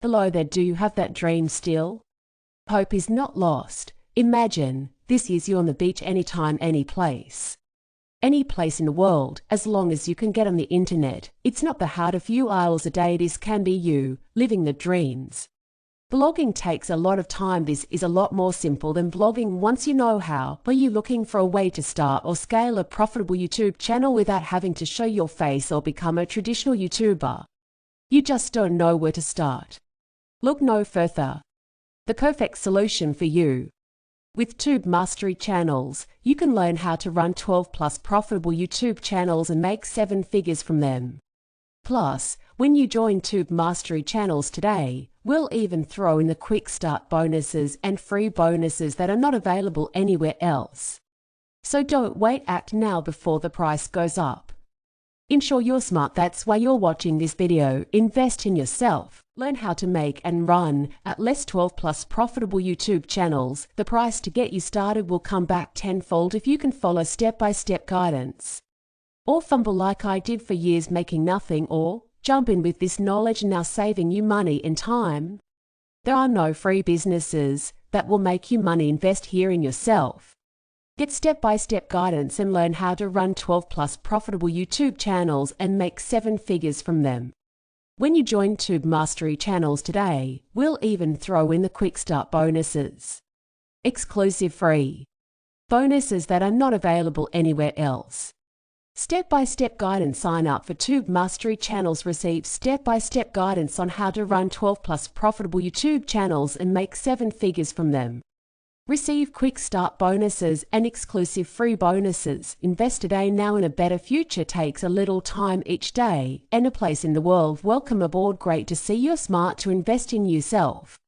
Hello there, do you have that dream still? Hope is not lost. Imagine, this is you on the beach anytime, any place. Any place in the world, as long as you can get on the internet. It's not the how.Are aday, this can be you, living the dreams. Blogging takes a lot of time. This is a lot more simple than blogging once you know how. Are you looking for a way to start or scale a profitable YouTube channel without having to show your face or become a traditional YouTuber? You just don't know where to start? Look no further. The perfect solution for you. With Tube Mastery channels, you can learn how to run 12+ profitable YouTube channels and make 7 figures from them. Plus, when you join Tube Mastery channels today, we'll even throw in the quick start bonuses and free bonuses that are not available anywhere else. So don't wait, act now before the price goes up. Ensure you're smart, that's why you're watching this video. Invest in yourself. Learn how to make and run at least 12+ profitable YouTube channels. The price to get you started will come back tenfold if you can follow step-by-step guidance. Or fumble like I did for years making nothing, or jump in with this knowledge now saving you money and time. There are no free businesses that will make you money. Invest here in yourself. Get step-by-step guidance and learn how to run 12+ profitable YouTube channels and make 7 figures from them. When you join Tube Mastery channels today, we'll even throw in the quick start bonuses. Exclusive free bonuses that are not available anywhere else. Step-by-step guidance. Sign up for Tube Mastery channels. Receive step-by-step guidance on how to run 12+ profitable YouTube channels and make 7 figures from them. Receive quick start bonuses and exclusive free bonuses. Invest today. Now in a better future takes a little time each day and a place in the world. Welcome aboard. Great to see you're smart to invest in yourself.